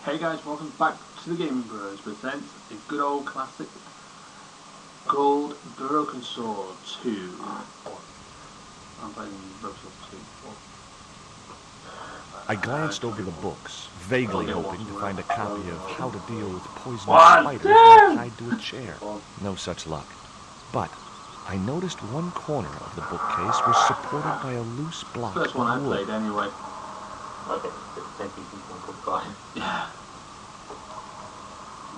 Hey guys, welcome back to the Gaming Bros presents a good old classic called Broken Sword 2. I'm playing Broken Sword 2. I glanced over the books, vaguely hoping to find a copy of How to Deal with Poisonous Spiders tied to a chair. No such luck. But I noticed one corner of the bookcase was supported by a loose block First one I of wood. played anyway. Okay, it's 10 people book guy. Yeah.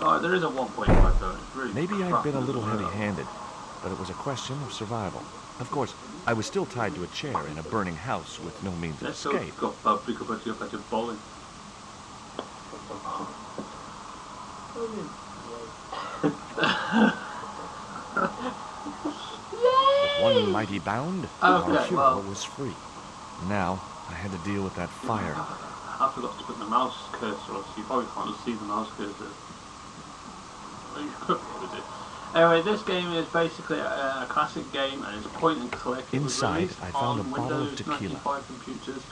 Oh, there is a 1.5 though. It's really Maybe I'd been a little heavy-handed, but it was a question of survival. Of course, I was still tied to a chair in a burning house with no means of escape. Got public about your bowling. With one mighty bound, our hero was free. Now, I had to deal with that fire. I forgot to put the mouse cursor on, so you probably can't see the mouse cursor. Well, you could be able to do. Anyway, this game is basically a classic game, and it's point and click. Inside, I found a bottle of tequila. Windows 95 computers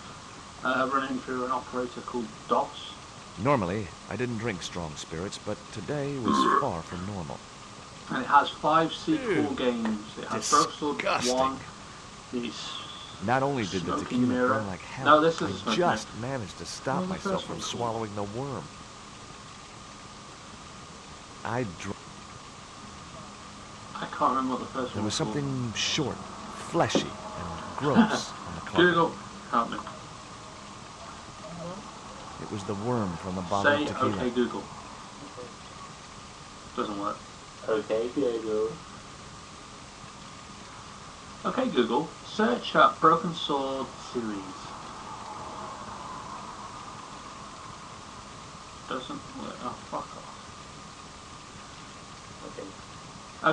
running through an operator called DOS. Normally, I didn't drink strong spirits, but today was far from normal. And it has 5 sequel games. It has Broken Sword 1, these. Not only did the tequila burn like hell, I just managed to stop myself from swallowing the worm. I can't remember what the first one was. There was something short, fleshy, and gross on the carpet. Google, help me. It was the worm from the bottle of tequila. Say, okay, Google. Doesn't work. Okay, Google. Okay, Google. Search up Broken Sword series. Doesn't work. Oh, fuck off.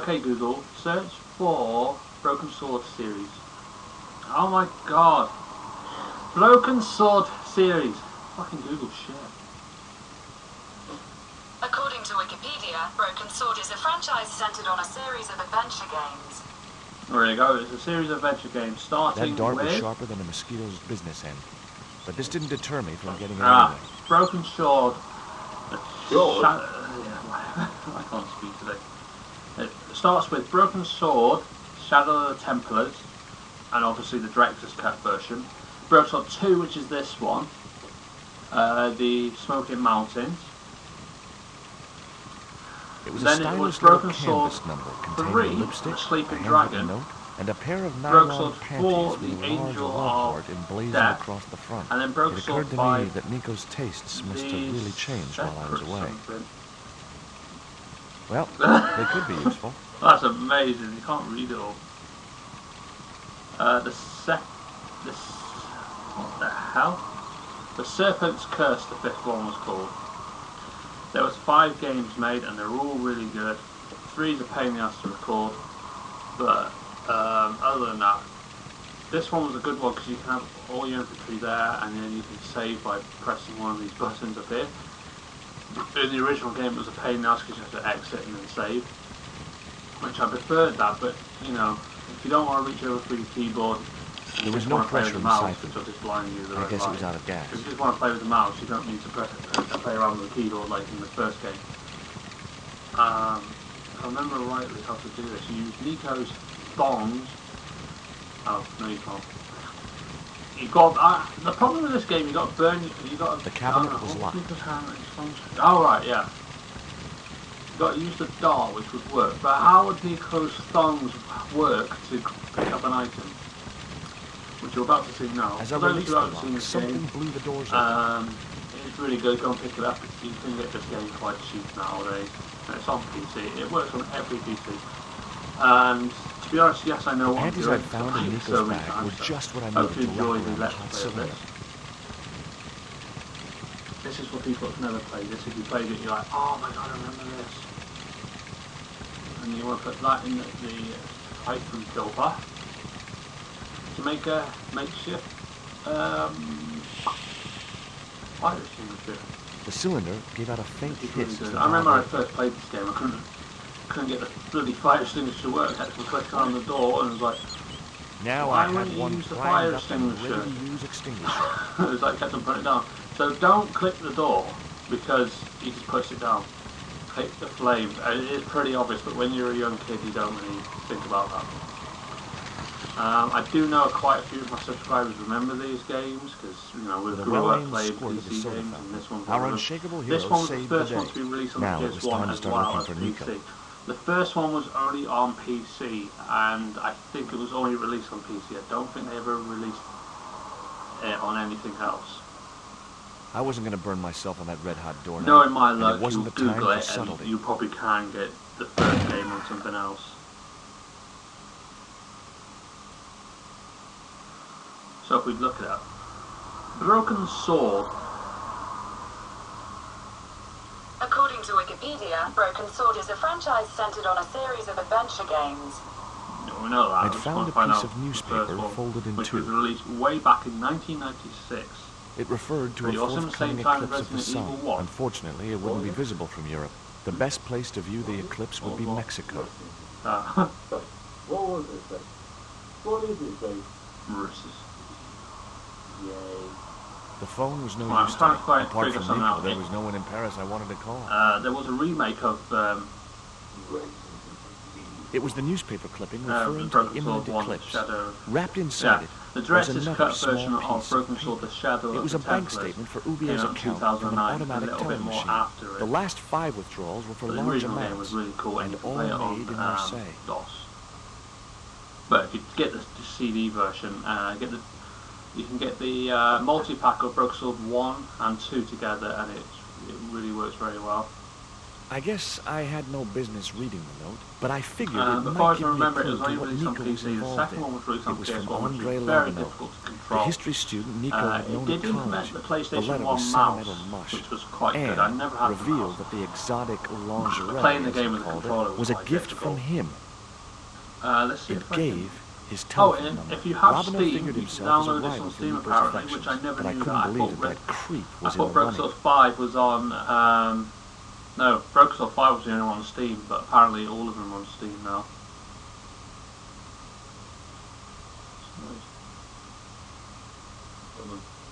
Okay, Google. Search for Broken Sword series. Oh my god. Broken Sword series. Fucking Google shit. According to Wikipedia, Broken Sword is a franchise centered on a series of adventure games. There you go, it's a series of adventure games starting That dart with... was sharper than a mosquito's business end. But this didn't deter me from getting it anyway. Broken Sword. I can't speak today. It starts with Broken Sword, Shadow of the Templars, and obviously the Director's Cut version. Broken Sword 2, which is this one. The Smoking Mountains. It was Then a it was stylish Broken little Sword canvas number containing 3, a lipstick, the Sleeping a handwritten Dragon. note, and a pair of Broken nylon Sword 4, panties the with a large Angel love of heart emblazoned Death. across the front. And then Broken It Sword occurred to 5, me that Nico's tastes must have really changed while I was away. Well, they could be useful. That's amazing. You can't read it all. What the hell? The Serpent's Curse, the 5th one was called. There was 5 games made, and they're all really good. 3 is a pain in the ass to record, but other than that, this one was a good one because you can have all your infantry there, and then you can save by pressing one of these buttons up here. In the original game, it was a pain in the ass because you have to exit and then save, which I preferred that. But you know, if you don't want to reach over through your keyboard, There was no pressure in the siphon. I guess it was out of gas. If you just want to play with the mouse, you don't need to play around with the keyboard like in the first game. If I remember rightly how to do this, you use Nico's thongs. Oh, no you can't. You got the problem with this game, you got to burn. The cabinet was locked. Oh right, yeah. You got to use the dart, which would work. But how would Nico's thongs work to pick up an item? Which you're about to see now. As I released the lock, something blew the doors open. It's really good. Go and pick it up. You can get this game quite cheap nowadays. And it's on PC. It works on every PC. And to be honest, yes, I know what I'm Panties doing. I'd found in Nico's bag were just what I needed to rock around the hot cylinder. This is for people who've never played this. If you played it, you're like, oh my god, I remember this. And you want to put that in the hyphen filter to make a makeshift fire extinguisher. The cylinder gave out a faint hiss. I remember when I first played this game, I couldn't get the bloody fire extinguisher to work. I had to click on the door and it was like, Now why I wouldn't had you one use the primed fire up and ready extinguisher? to use extinguisher. It was like kept on putting it down. So don't click the door. because he just puts it down. Pick the flame. It is pretty obvious, but when you're a young kid, you don't really think about that. I do know quite a few of my subscribers remember these games because we With a grew up well-aimed playing squirt of the PC soda games, fountain, and this one. our unshakable This hero one was the saved the first one day. to be released on Now the it was time PS1 to as start well as looking for Nico. PC. The first one was only on PC, and I think it was only released on PC. I don't think they ever released it on anything else. I wasn't going to burn myself on that red-hot door. Knowing my and luck, it wasn't you the time Google for it subtlety. and you probably can get the first game on something else. So if we look at that, Broken Sword. According to Wikipedia, Broken Sword is a franchise centered on a series of adventure games. We know that. I'd found a piece of newspaper folded in which two. was released way back in 1996. It referred to a Pretty awesome, forthcoming same time as eclipse of the Resident sun. Evil 1. Unfortunately, it wouldn't be visible from Europe. The best place to view the eclipse would be Mexico. What was it, then? What is it, babe? Russes. Yay. The phone was no Right, use I'm to me. trying to quite Apart figure from something Nico, out there here. was no one in Paris I wanted to call. There was a remake of It was the newspaper clipping the referring to the Broken imminent Sword 1, eclipse. Shadow. Wrapped inside Yeah, it the was director's another cut small version of piece Broken of Sword, paper. The Shadow It of was the a bank Templars. statement for Came Ubier's out in account from an 2009, automatic a little telling bit more machine. after it. The last 5 withdrawals were for But the large original game amounts, was really cool, and you can all play it made in on Marseille. DOS. But if you get the CD version, you can get the multi-pack of Broken Sword 1 and 2 together, and it really works very well. I guess I had no business reading the note, but I figured it But might far as I give me a remember, it clue was to only what released on Nico was PC. The involved second in. one was released on It was from PS1, which Andre was very Labanov, difficult to the control. history student Nico had known It at did implement college. the The PlayStation letter 1 was mouse, sentimental mush, which was quite and good. I never had the revealed mouse. that the exotic lingerie, Playing the as game he with the called controller it, was was a quite gift difficult. from him. Let's see It if I gave can... his Oh, telephone and number. if you have Labanov Steam, figured you can himself as a download this rival on for Steam Nico's apparently, affections, which I never but I knew couldn't that. believe that creep I was in thought the Broken running. Sword 5 was on... no, Broken Sword 5 was the only one on Steam, but apparently all of them are on Steam now.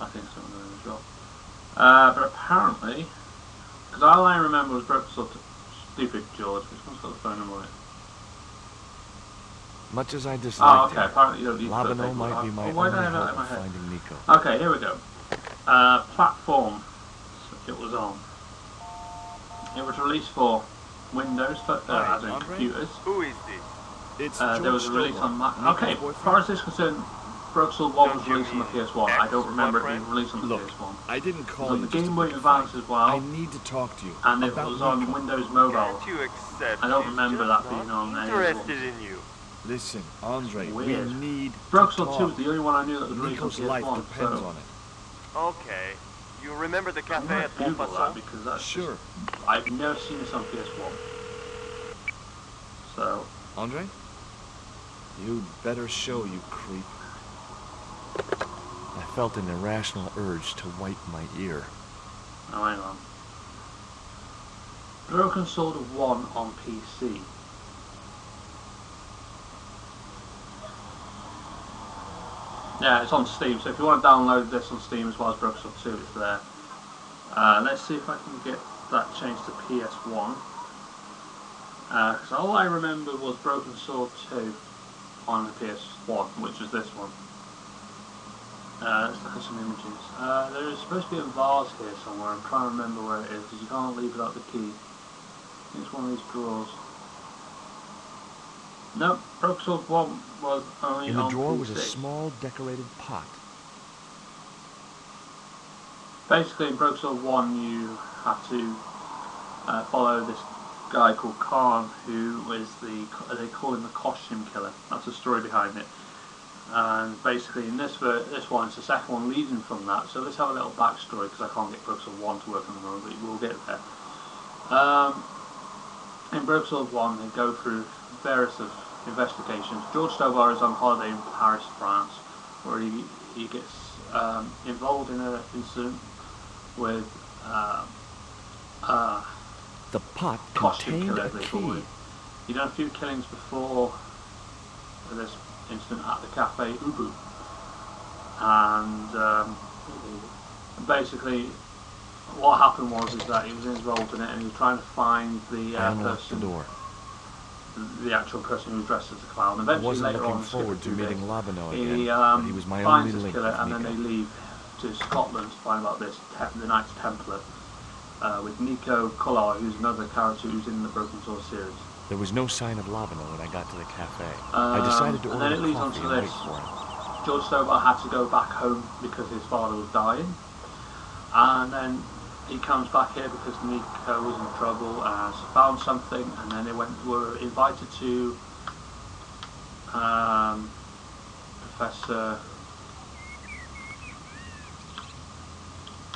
I think someone in the shop. But apparently, because all I remember was Broken Sword Stupid George, which one's got the phone number on it? Much as I Oh, disliked okay, him, apparently you don't need to Labanov take might be it. my Why only did I have that hope in my of head? finding Nico. Okay, here we go. Platform it was on. It was released for Windows, as in computers. Who is this? It's There was a release on Mac. Nico's Okay, as boyfriend. far as this is concerned, Broken Sword 1 was Don't you released on the mean PS1. I don't remember it being ex-boyfriend? released on the Look, PS1. I didn't It call was on you the just Game to Boy pick a Advance fight. as well, I need to talk to you and it about was on Nico. Windows Mobile. Can't you accept I don't she's remember just that being not on any interested in you? Listen, Andre, Weird. we need Broken to Sword 2 talk. was the only one I knew that was released on Nico's life PS1, depends so on it. Okay. You remember the I'm cafe going at to Google that Montfaucon? because that's Sure. just, I've never seen this on PS1. So, Andre? You'd better show, you creep. I felt an irrational urge to wipe my ear. now hang on. Broken Sword 1 on PC. Yeah, it's on Steam, so if you want to download this on Steam as well as Broken Sword 2, it's there. Let's see if I can get that changed to PS1. Because all I remember was Broken Sword 2 on the PS1, which is this one. Let's look at some images. There is supposed to be a vase here somewhere. I'm trying to remember where it is because you can't leave without the key. I think it's one of these drawers. Nope, Broken Sword 1 was only In the on drawer PC. was a small decorated pot. Basically, in Broken Sword 1, you have to follow this guy called Khan, who is they call him the costume killer. That's the story behind it. And basically, in this one, it's the second one leading from that. So let's have a little backstory because I can't get Broken Sword 1 to work on the moment, but we'll get there. In Broken Sword 1, they go through various investigations. George Stobar is on holiday in Paris, France, where he gets involved in an incident with The pot costume contained killer, a they call key. it. He'd done a few killings before this incident at the Cafe Ubu, and basically what happened was is that he was involved in it, and he was trying to find the I unlocked the person, door. the actual person who was dressed as a clown. I Eventually, wasn't later looking on, forward to meeting Labino again, he but he was my only finds his link killer, with and then Nico. they leave to Scotland to find out this the Knights Templar with Nico Collar, who's another character who's in the Broken Sword series. There was no sign of Labino when I got to the cafe. I decided to and then order it leads on coffee to and wait this. for him. George Stobart had to go back home because his father was dying, and then he comes back here because Nico was in trouble and has found something, and then they were invited to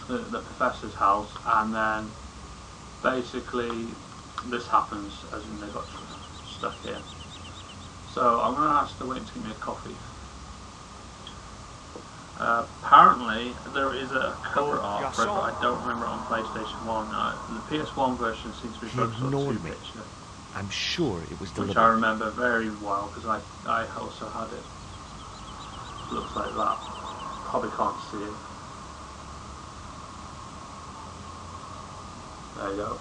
the professor's house, and then basically this happens, as in they got stuck here. So I'm going to ask the waiter to give me a coffee. Apparently there is a cover art for it, but I don't remember it on PlayStation 1. The PS1 version seems to be He focused on ignored 2 me. picture, I'm sure it was which I deliberate. remember very well because I also had it. Looks like that. Probably can't see it. There you go.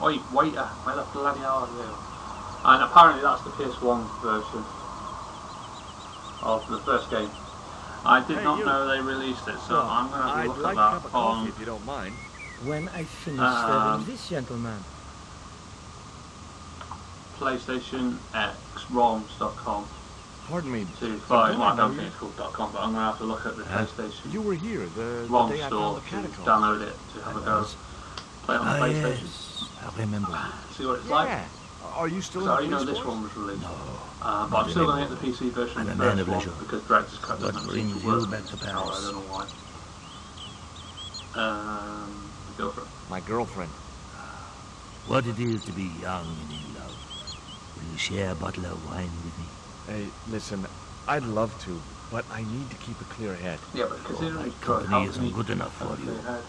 Oi, waiter, where the bloody are you? And apparently that's the PS1 version of the first game. I did not know they released it, so I'm going to have a look at that on if you don't mind. When I finish serving this gentleman. PlayStation XROMs.com. Pardon me. To but find, well, I I don't know think it's called .com, but I'm going to have to look at the PlayStation you were here the ROM day I store found the to catacombs. download it, to have a go. Play it on the PlayStation. Yes, I remember. See what it's like. Yeah. Are you still So I in know the this police one was released. No. But I'm still going to get the PC version of I'm the a man first of one leisure. because Director's Cut What doesn't brings seem to you work. back to Oh, Paris? I don't know why. Go for it. My girlfriend. What it is to be young and in love. Will you share a bottle of wine with me? Hey, listen, I'd love to, but I need to keep a clear head. Yeah, but considering my it's got company help isn't me good enough for have a you. clear head.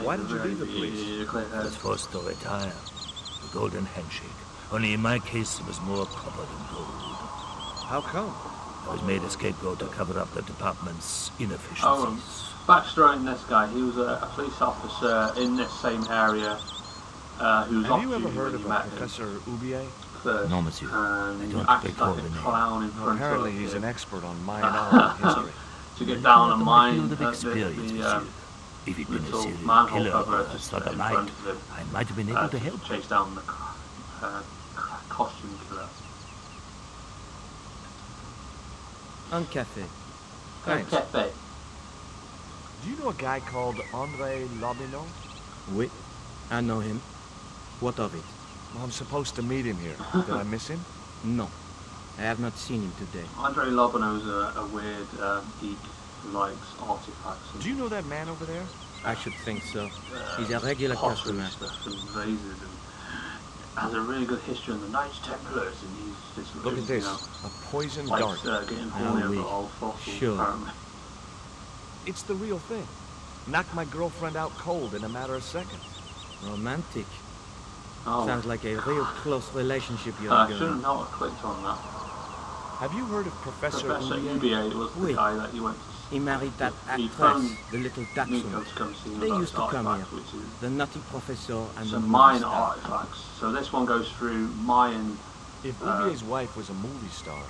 Why did you leave the police? Yeah, clear I head. was forced to retire. The golden handshake. Only in my case it was more copper than gold. How come? I was made a scapegoat to cover up the department's inefficiencies. Oh, backstory on this guy, he was a police officer in this same area who was Have off you ever duty heard when of you a met him Professor Oubier? first. No, monsieur. I And don't acted recall like the a name. clown in Well, front apparently of he's him an expert on Mayan history. to get down on My mine field of the experience, monsieur. If he'd been a little serial manhole killer cover or just sort in of front light, of him I might have been able to help. chase down the costume killer. Un café. Thanks. Pepe. Do you know a guy called André Labino? Oui, I know him. What of it? Well, I'm supposed to meet him here. Did I miss him? No, I have not seen him today. Andre Lobano's a weird geek who likes artifacts and Do you know that man over there? I should think so. He's a regular pottery customer. stuff and vases, and has a really good history on the Knights Templars, and he's just Look at this. you know, A poison likes dart. getting horny oui. over old fossils Sure. apparently. It's the real thing. Knocked my girlfriend out cold in a matter of seconds. Romantic. Oh, Sounds like a real close relationship you're I going. should not have clicked on that. Have you heard of Professor Professor Oubier? Oubier was the Oui. guy that you went to He married that He actress, phoned the little Nico dachshund. to come see him They about used his to come here. artifacts, which is The nutty professor and the some movie Mayan star. artifacts. So this one goes through Mayan If Oubier's wife was a movie star,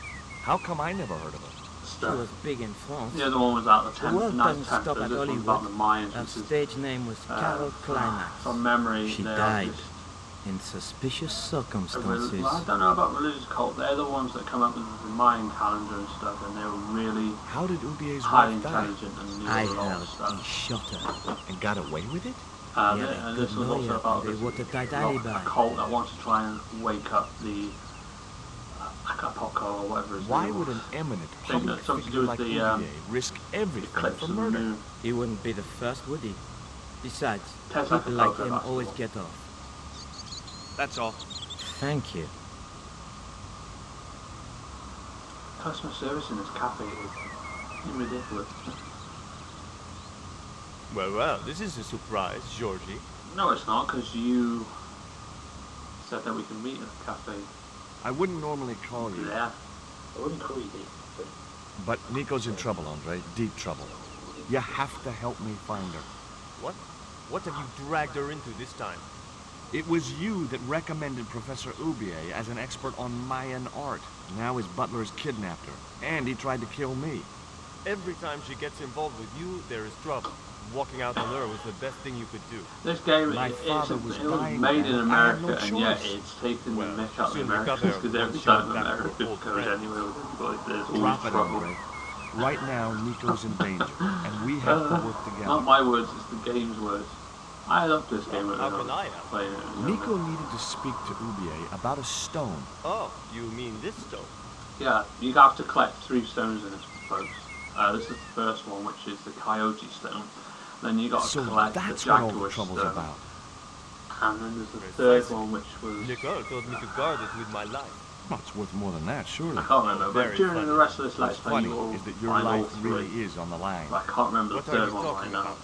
how come I never heard of her? She stuff. was big in France. The other one was out the The world Knights doesn't stop Templars. at This one's Hollywood. about the Mayans, Her which is stage name was Carol Climax. from memory. She they are died just in suspicious a circumstances. well, I don't know about religious cult. They're the ones that come up with the Mayan calendar and stuff, and they were really How did Oubier's highly wife die? intelligent and knew I a lot of heard he stuff. shot her. And got away with it? He And, had a and good this was also lawyer about and a this watertight a alibi. cult that wants to try and wake up the Acapulco or whatever his Why name would was. an eminent Think public that's something to figure do like with the Oubier risk everything eclipse for of the murder? moon. He wouldn't be the first, would he? Besides, Tastes people like a like poker him basketball. always get off. That's all. Thank you. Customer service in this cafe is ridiculous. Well, this is a surprise, Georgie. No, it's not, because you said that we can meet at the cafe. I wouldn't normally call you, Yeah. I wouldn't call you Dick, but but Nico's in trouble, Andre. Deep trouble. You have to help me find her. What? What have you dragged her into this time? It was you that recommended Professor Ubier as an expert on Mayan art. Now his butler's kidnapped her, and he tried to kill me. Every time she gets involved with you, there is trouble. Walking out on her was the best thing you could do. This game, My it father was was dying made and in I had America, no and yet choice. it's taken Well, the mick out of the soon recover Americans, because every once time you're back America with old goes friends. anywhere with everybody, there's always Drop it, trouble. Andre. Right now, Nico's in danger, and we have to work Not together. my words, it's the game's words. I love this game when How I can was I help? playing it. Nico needed to speak to Ubier about a stone. Oh, you mean this stone? Yeah, you have to collect 3 stones in this, folks. This is the first one, which is the Coyote Stone. Then you got to So collect the that's what all the Jaguar trouble's Stone. about. And then there's the third Precisely. one, which was... Nicole told me to guard it with my life. Well, it's worth more than that, surely. I can't remember, but Very during funny. the rest of this What's Let's Play, funny you will is that your find all life 3. really is on the line. But I can't remember What the are third you one talking right now. about?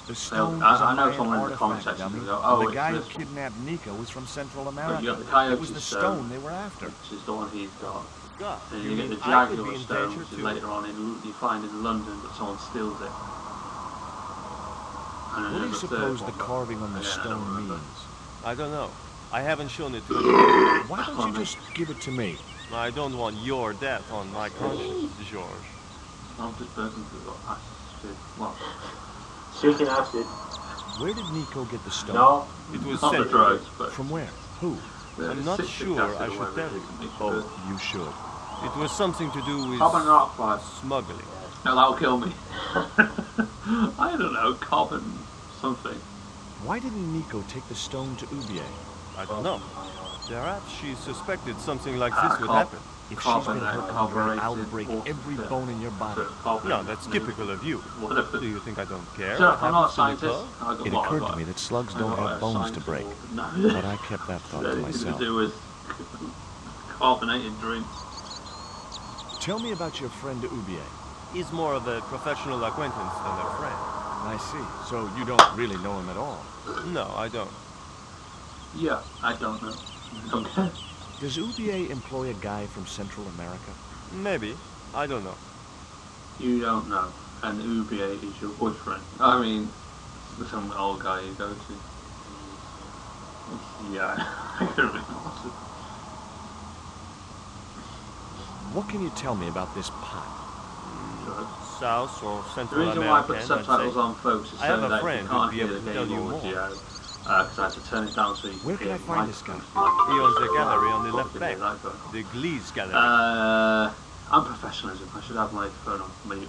The stone I is a know Mayan someone in the comment artifact, section dummy. will go, oh, The it's guy who this. kidnapped Nico was from Central But America. you got the Coyote It was the Stone, stone they were after. which is the one he's got. God, And you you get mean the I could Jaguar be in Stone, danger which is too? later on you find in London, but someone steals it. And then What do you there's the third suppose the one, carving on the again, I don't stone remember. means? I don't know. I haven't shown it to anyone. Why don't you just give it to me? I don't want your death on my conscience, George. I'm just person who got acid. Well, Speaking acid, Where did Nico get the stone? no, It was not the sent. drugs, but From where? Who? I'm not citric sure acid I or should whatever tell it you. is, it makes Oh, good. you should. It was something to do with Carbon monoxide. smuggling. No, that'll kill me. I don't know, carbon something. Why didn't Nico take the stone to Ubier? I don't know. Perhaps she suspected something like this would Carb- happen. If she's been Carbon, hurt under it, carbureted I'll break water. every bone in your body. Carbon, No, that's typical of you. Whatever. Do you think I don't care? Sir, what I'm not a happens to scientist. Nicole? I got It what I occurred got. to me that slugs I don't got have a bones to science break, award. No. but I kept that thought to Anything myself. to do with carbonated drinks. Tell me about your friend Ubier. He's more of a professional acquaintance than a friend. I see. So you don't really know him at all. No, I don't. Yeah, I don't know. Okay. Does Ubier employ a guy from Central America? Maybe. I don't know. You don't know. And Ubier is your boyfriend. I mean, some old guy you go to. Yeah, I could really want to. What can you tell me about this pot? South or The Central reason why I American, put I'd subtitles say. on, folks, is I have so a that friend you who'd can't be hear able the to tell game you more. audio. Because I had to turn it down so you Where can can I hear find my this guy? He owns a gallery on the What left did bank. they like that? The Glees Gallery. Unprofessionalism. I should have my phone on mute.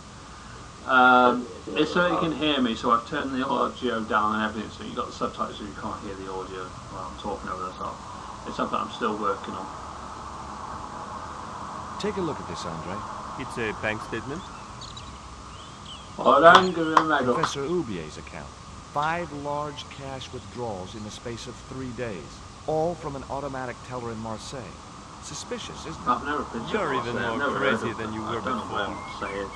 It's so you can hear me, so I've turned the audio down and everything, so you've got the subtitles so you can't hear the audio while I'm talking over the top. It's something I'm still working on. Take a look at this, Andre. It's a bank statement. Hold on, give it a medal. Professor Ubier's account. 5 large cash withdrawals in the space of 3 days. All from an automatic teller in Marseille. Suspicious, isn't it? I've never been to You're Marseille. even I've more never crazy heard of than it. you I were don't know where before. Marseille is.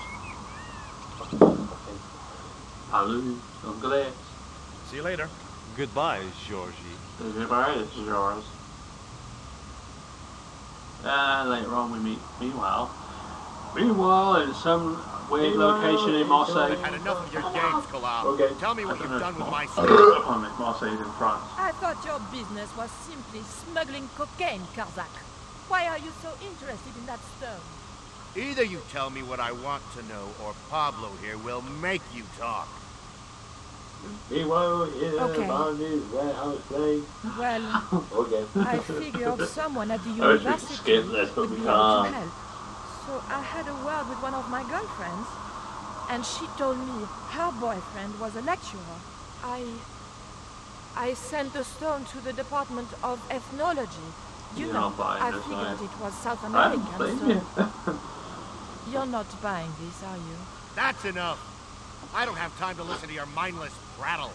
Hello, Anglais. See you later. Goodbye, Georgie. Goodbye, it's yours. Later on we meet, meanwhile in some weird location in Marseille. Had enough of your games, Collab. Okay. Tell me what you've done with my son. Pardon me, Marseille is in France. I thought your business was simply smuggling cocaine, Karzak. Why are you so interested in that stone? Either you tell me what I want to know, or Pablo here will make you talk. meanwhile, Okay. about this warehouse thing. Well, Okay. I figured someone at the I wish we could university skip this, but would we be able to can't. help. So I had a word with one of my girlfriends, and she told me her boyfriend was a lecturer. I sent the stone to the Department of Ethnology. You You're know, not buying I this, figured are you? it was South I American, don't blame so you. you're not buying this, are you? That's enough. I don't have time to listen to your mindless prattle.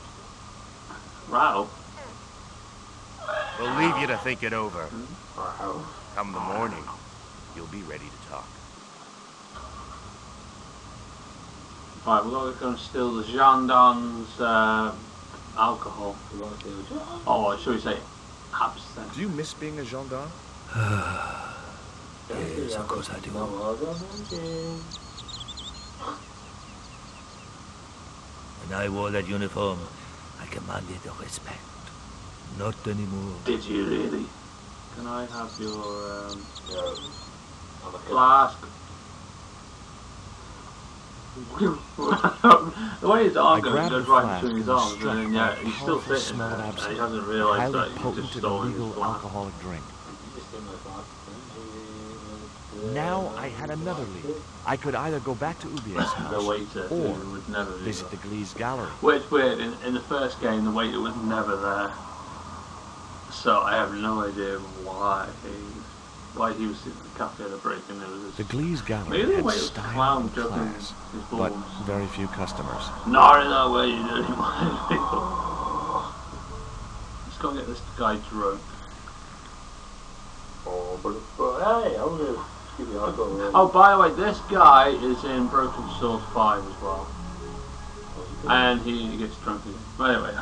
Wow. We'll leave you to think it over. Wow. Come the morning, you'll be ready to talk. Right, we're going to steal the gendarme's alcohol. Or should we say absinthe? Do you miss being a gendarme? Yes, of course I do. When I wore that uniform, I commanded respect. Not anymore. Did you really? Can I have your flask? The way his arm goes, he goes right between his arms, and then yeah, he's still sitting there, and he hasn't realised that he's potent just and stolen his illegal flask. alcoholic drink. Now I had another lead. I could either go back to Ubier's The house waiter or who would never do visit the that. Glee's gallery. Well, it's weird, in the first game the waiter was never there, so I have no idea why he was sitting at the cafe at a break and there was The this... Glee's gallery Maybe the had waiter was style clown and juggling class, his but balls. very few customers. Not in that way, you dirty mind people. Let's go get this guy drunk. Oh, but hey, I'm gonna give you alcohol. Oh, by the way, this guy is in Broken Sword 5 as well. And he gets drunk again. But anyway,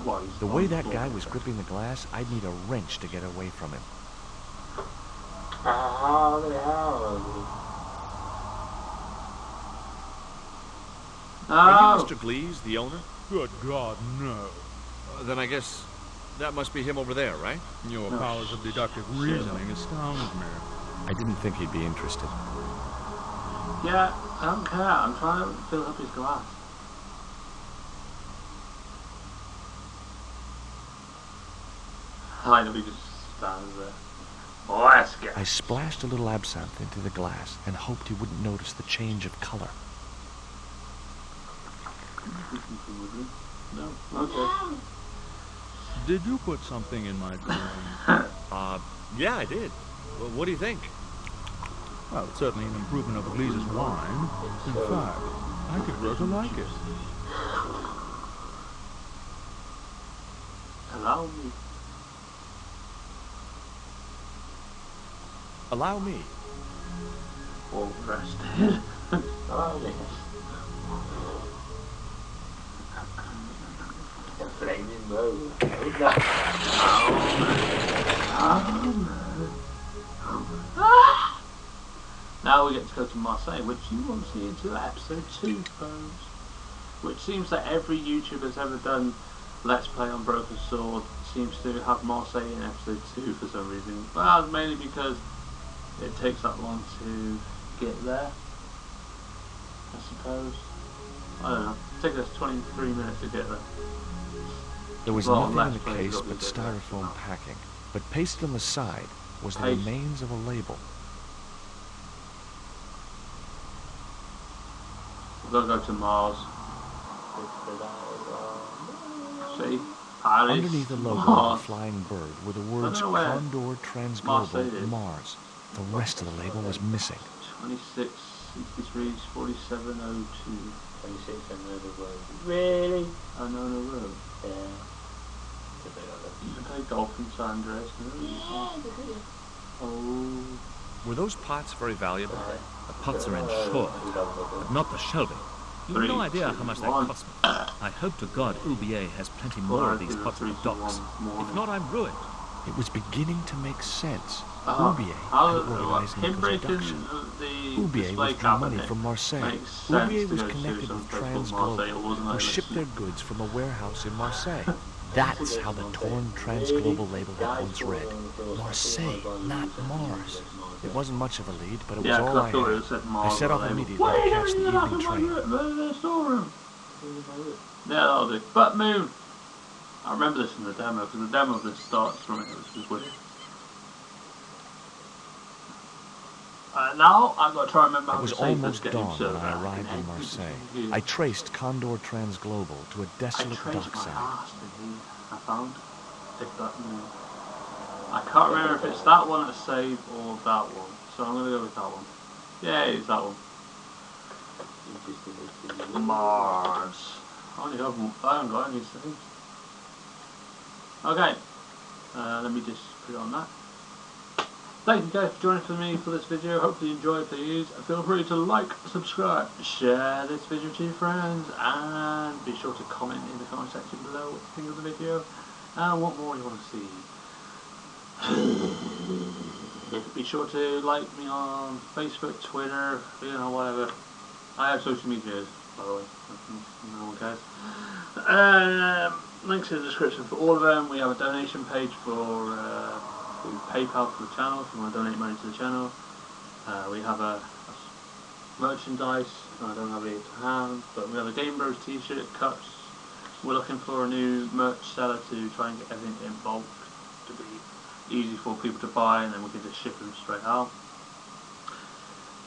well, he's The way on that floor. guy was gripping the glass, I'd need a wrench to get away from him. Are Oh, you Mr. Glees, the owner? Good God, no. Then I guess that must be him over there, right? Your powers of deductive reasoning astound me. I didn't think he'd be interested. yeah, I don't care. I'm trying to fill up his glass. I know he just stands there. Let's get. I splashed a little absinthe into the glass and hoped he wouldn't notice the change of color. No, okay. Did you put something in my drink? Yeah, I did. Well, what do you think? Well, it's certainly an improvement over Glee's wine. In fact, I could grow to like it. Allow me. Allow me. All rested. Allow me. The flaming road. Now we get to go to Marseille, which you won't see until episode 2, folks. Which seems that every YouTuber that's ever done Let's Play on Broken Sword seems to have Marseille in episode 2 for some reason. Well, mainly because it takes that long to get there, I suppose. I don't know. It takes us 23 minutes to get there. There was Well, nothing in Let's the Play case is but obviously styrofoam packing. But pasted on the side was the Paste. remains of a label. We've got to go to Mars. See? Paris. Underneath the logo of Mars. the flying bird were the words know where Condor Marseille Transglobal is. Mars. The rest of the label was missing. 26, 63, 4702. 26 and another road. Really? Unknown road. Yeah. You can play golf in San Andreas. Oh. Were those pots very valuable? The pots are insured, but not the shelving. You've no idea how much that cost me. I hope to God Ubier has plenty more of these pots at the docks. If not, I'm ruined. It was beginning to make sense. Uh-huh. Ubier How- had organized him Nico's breaking abduction. the Ubier display withdrew money cabinet from Marseille. makes sense Ubier to was go to connected some with place called Marseille, Transglobal, wasn't who I? shipped their goods from a warehouse in Marseille. That's how the torn Transglobal label had once read. Marseille, not Mars. It wasn't much of a lead, but it was Yeah, all because I I thought had. it said I Mars. set off on the label. immediately to catch the evening train. The storeroom. Yeah, that'll do. But Moon. I remember this from the demo, because the demo of this starts from it, which is weird. Now I've got to try and remember how It was to save this almost game dawn so when that I arrived can in exit Marseille. from here. I traced Condor Transglobal to a I desolate traced my dockside. ass to here. I found if that moon. I can't remember if it's that one at save or that one, so I'm going to go with that one. Yeah, it's that one. Mars. I haven't got any saves. Okay, let me just put it on that. Thank you guys for joining me for this video. Hopefully you enjoyed. Please feel free to like, subscribe, share this video to your friends, and be sure to comment in the comment section below what you think of the video and what more you want to see. Be sure to like me on Facebook, Twitter, you know, whatever. I have social medias, by the way. No one cares. Links in the description for all of them. We have a donation page for PayPal for the channel if you want to donate money to the channel. We have a merchandise. I don't have it to hand, but we have a Game Bros t-shirt, cups. We're looking for a new merch seller to try and get everything in bulk to be easy for people to buy, and then we can just ship them straight out.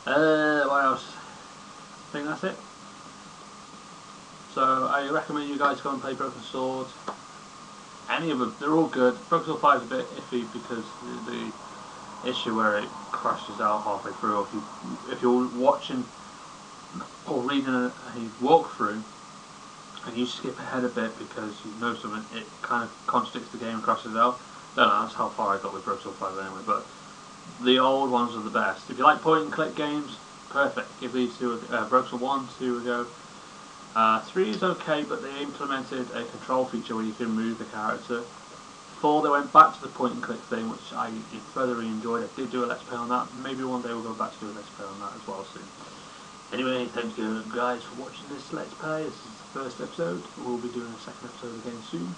What else? I think that's it. So I recommend you guys go and play Broken Sword. Any of them, they're all good. Broken Sword 5 is a bit iffy because the issue where it crashes out halfway through, or if you're watching or reading a walkthrough and you skip ahead a bit because you know something, it kind of contradicts the game and crashes out. I don't know, that's how far I got with Broken Sword 5 anyway, but the old ones are the best. If you like point and click games, perfect. Give these two Broken Sword 1, 2 a go. 3 is okay, but they implemented a control feature where you can move the character. 4, they went back to the point and click thing, which I thoroughly enjoyed. I did do a let's play on that. Maybe one day we'll go back to do a let's play on that as well soon. Anyway, thank you guys for watching this let's play. This is the first episode. We'll be doing a second episode again soon.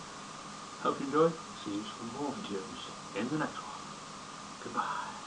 Hope you enjoyed. See you for more videos in the next one. Goodbye.